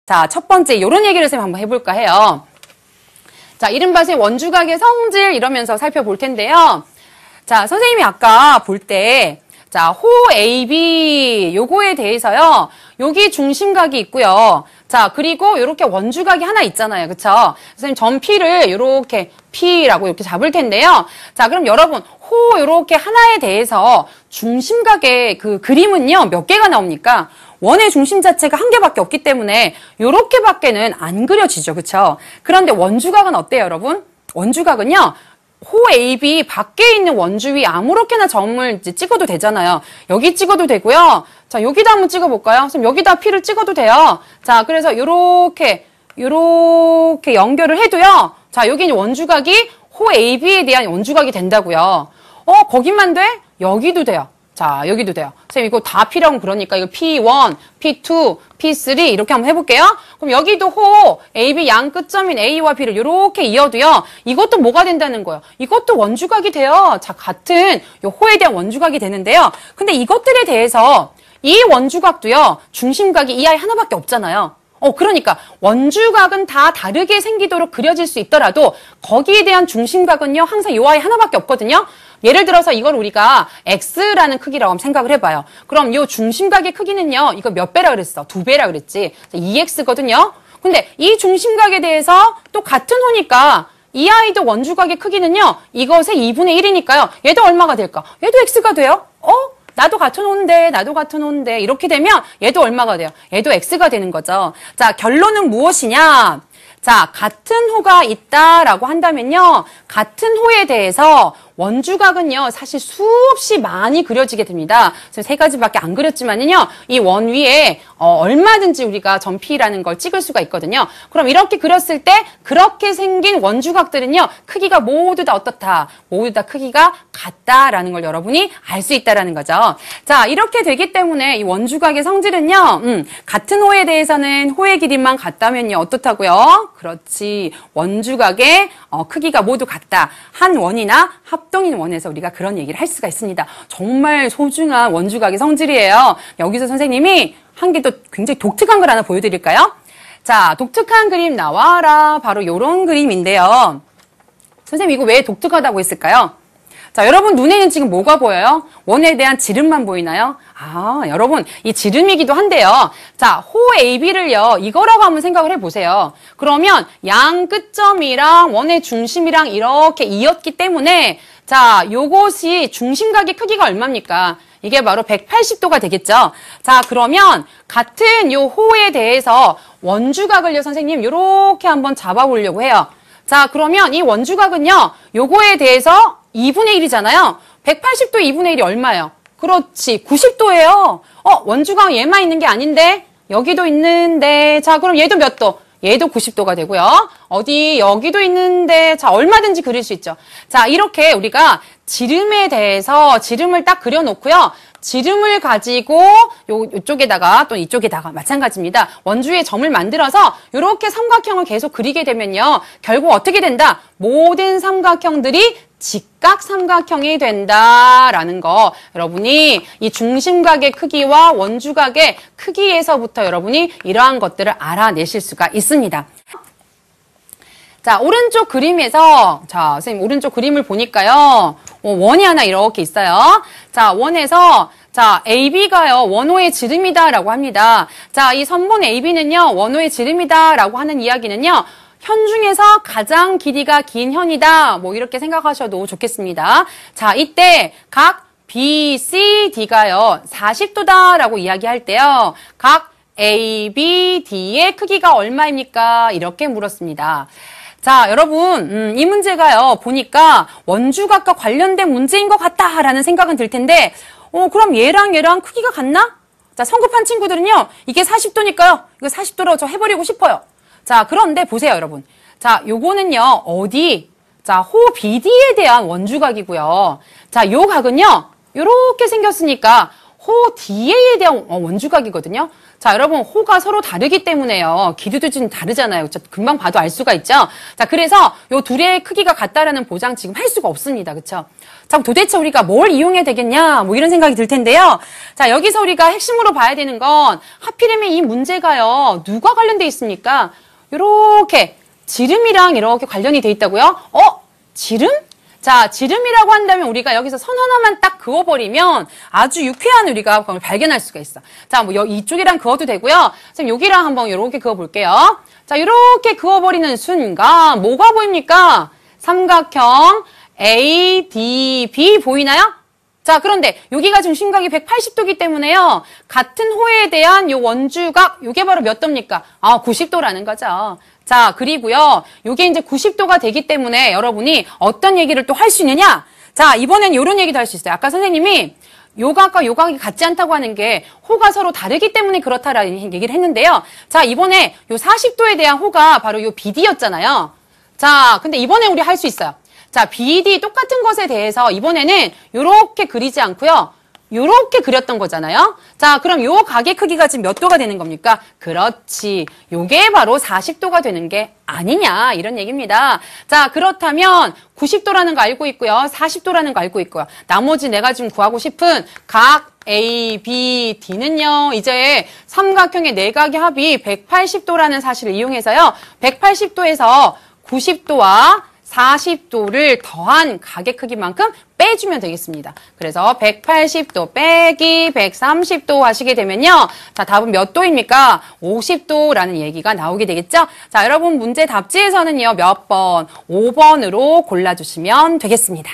자, 첫 번째 요런 얘기를 선생님 한번 해볼까 해요. 자, 이른바 원주각의 성질 이러면서 살펴볼 텐데요. 자, 선생님이 아까 볼 때 자, 호 AB 요거에 대해서요. 여기 중심각이 있고요. 자, 그리고 요렇게 원주각이 하나 있잖아요. 그쵸? 선생님 점 P를 요렇게 P라고 이렇게 잡을 텐데요. 자, 그럼 여러분 호 요렇게 하나에 대해서 중심각의 그 그림은요. 몇 개가 나옵니까? 원의 중심 자체가 한 개밖에 없기 때문에 요렇게밖에는 안 그려지죠. 그쵸? 그런데 원주각은 어때요, 여러분? 원주각은요. 호 AB 밖에 있는 원주 위 아무렇게나 점을 이제 찍어도 되잖아요. 여기 찍어도 되고요. 자, 여기다 한번 찍어볼까요? 선생님 여기다 P를 찍어도 돼요. 자, 그래서 요렇게 연결을 해도요. 자, 여기 원주각이 호 AB에 대한 원주각이 된다고요. 거기만 돼? 여기도 돼요. 자, 여기도 돼요. 선생님 이거 다 P라고 그러니까 이거 P1, P2, P3 이렇게 한번 해볼게요. 그럼 여기도 호 AB 양 끝점인 A와 B를 이렇게 이어도요. 이것도 뭐가 된다는 거예요? 이것도 원주각이 돼요. 자, 같은 요 호에 대한 원주각이 되는데요. 근데 이것들에 대해서 이 원주각도요. 중심각이 이 아이 하나밖에 없잖아요. 그러니까 원주각은 다 다르게 생기도록 그려질 수 있더라도 거기에 대한 중심각은요. 항상 요 아이 하나밖에 없거든요. 예를 들어서 이걸 우리가 X라는 크기라고 한번 생각을 해봐요. 그럼 요 중심각의 크기는요. 이거 몇 배라 그랬어? 2배라 그랬지. 2X거든요. 근데 이 중심각에 대해서 또 같은 호니까 이 아이도 원주각의 크기는요. 이것의 2분의 1이니까요. 얘도 얼마가 될까? 얘도 X가 돼요. 나도 같은 호인데, 나도 같은 호인데 이렇게 되면 얘도 얼마가 돼요? 얘도 X가 되는 거죠. 자, 결론은 무엇이냐? 자, 같은 호가 있다라고 한다면요. 같은 호에 대해서 원주각은요. 사실 수없이 많이 그려지게 됩니다. 세 가지밖에 안 그렸지만은요. 이 원 위에 얼마든지 우리가 점 P라는 걸 찍을 수가 있거든요. 그럼 이렇게 그렸을 때 그렇게 생긴 원주각들은요. 크기가 모두 다 어떻다? 모두 다 크기가 같다라는 걸 여러분이 알 수 있다라는 거죠. 자, 이렇게 되기 때문에 이 원주각의 성질은요. 같은 호에 대해서는 호의 길이만 같다면요. 어떻다고요? 그렇지. 원주각의 크기가 모두 같다. 한 원이나 합동인 원에서 우리가 그런 얘기를 할 수가 있습니다. 정말 소중한 원주각의 성질이에요. 여기서 선생님이 한 개 또 굉장히 독특한 걸 하나 보여드릴까요? 자, 독특한 그림 나와라. 바로 요런 그림인데요. 선생님 이거 왜 독특하다고 했을까요? 자, 여러분 눈에는 지금 뭐가 보여요? 원에 대한 지름만 보이나요? 아, 여러분 이 지름이기도 한데요. 자, 호 AB를요. 이거라고 한번 생각을 해보세요. 그러면 양 끝점이랑 원의 중심이랑 이렇게 이었기 때문에 자, 요것이 중심각의 크기가 얼마입니까? 이게 바로 180도가 되겠죠. 자, 그러면 같은 요 호에 대해서 원주각을요. 선생님 요렇게 한번 잡아보려고 해요. 자, 그러면 이 원주각은요. 요거에 대해서 2분의 1이잖아요. 180도 2분의 1이 얼마예요? 그렇지, 90도예요. 원주각 얘만 있는 게 아닌데 여기도 있는데 자, 그럼 얘도 몇 도? 얘도 90도가 되고요. 어디 여기도 있는데 자, 얼마든지 그릴 수 있죠. 자, 이렇게 우리가 지름에 대해서 지름을 딱 그려놓고요. 지름을 가지고 요쪽에다가 또 이쪽에다가 마찬가지입니다. 원주의 점을 만들어서 이렇게 삼각형을 계속 그리게 되면요. 결국 어떻게 된다? 모든 삼각형들이 직각 삼각형이 된다라는 거 여러분이 이 중심각의 크기와 원주각의 크기에서부터 여러분이 이러한 것들을 알아내실 수가 있습니다. 자, 오른쪽 그림에서 자, 선생님 오른쪽 그림을 보니까요. 원이 하나 이렇게 있어요. 자, 원에서 자, AB가요. 원호의 지름이다라고 합니다. 자, 이 선분 AB는요. 원호의 지름이다라고 하는 이야기는요. 현 중에서 가장 길이가 긴 현이다. 뭐 이렇게 생각하셔도 좋겠습니다. 자, 이때 각 B, C, D가요. 40도다라고 이야기할 때요. 각 A, B, D의 크기가 얼마입니까? 이렇게 물었습니다. 자, 여러분, 이 문제가요. 보니까 원주각과 관련된 문제인 것 같다라는 생각은 들 텐데 그럼 얘랑 크기가 같나? 자, 성급한 친구들은요. 이게 40도니까요. 이거 40도로 저 해버리고 싶어요. 자, 그런데 보세요, 여러분. 자, 요거는요, 어디? 자, 호 BD에 대한 원주각이고요. 자, 요 각은요, 요렇게 생겼으니까, 호 DA에 대한 원주각이거든요. 자, 여러분, 호가 서로 다르기 때문에요. 기류도 좀 다르잖아요. 그쵸? 금방 봐도 알 수가 있죠? 자, 그래서 요 둘의 크기가 같다라는 보장 지금 할 수가 없습니다. 그쵸? 자, 도대체 우리가 뭘 이용해야 되겠냐? 뭐 이런 생각이 들 텐데요. 자, 여기서 우리가 핵심으로 봐야 되는 건 하필이면 이 문제가요. 누가 관련돼 있습니까? 요렇게 지름이랑 이렇게 관련이 돼 있다고요? 지름? 자, 지름이라고 한다면 우리가 여기서 선 하나만 딱 그어버리면 아주 유쾌한 우리가 그걸 발견할 수가 있어. 자, 뭐 이쪽이랑 그어도 되고요. 지금 여기랑 한번 이렇게 그어볼게요. 자, 이렇게 그어버리는 순간 뭐가 보입니까? 삼각형 ADB 보이나요? 자, 그런데 여기가 지금 심각이 180도이기 때문에요. 같은 호에 대한 요 원주각, 요게 바로 몇 도입니까? 90도라는 거죠. 자, 그리고요. 요게 이제 90도가 되기 때문에 여러분이 어떤 얘기를 또 할 수 있느냐? 자, 이번엔 요런 얘기도 할 수 있어요. 아까 선생님이 요각과 요각이 같지 않다고 하는 게 호가 서로 다르기 때문에 그렇다라는 얘기를 했는데요. 자, 이번에 요 40도에 대한 호가 바로 요 BD였잖아요. 자, 근데 이번에 우리 할 수 있어요. 자, BD 똑같은 것에 대해서 이번에는 요렇게 그리지 않고요. 요렇게 그렸던 거잖아요. 자, 그럼 요 각의 크기가 지금 몇 도가 되는 겁니까? 그렇지. 요게 바로 40도가 되는 게 아니냐, 이런 얘기입니다. 자, 그렇다면 90도라는 거 알고 있고요. 40도라는 거 알고 있고요. 나머지 내가 지금 구하고 싶은 각 A, B, D는요. 이제 삼각형의 내각의 합이 180도라는 사실을 이용해서요. 180도에서 90도와 40도를 더한 각의 크기만큼 빼주면 되겠습니다. 그래서 180도 빼기 130도 하시게 되면요. 자, 답은 몇 도입니까? 50도라는 얘기가 나오게 되겠죠? 자, 여러분 문제 답지에서는요. 몇 번? 5번으로 골라주시면 되겠습니다.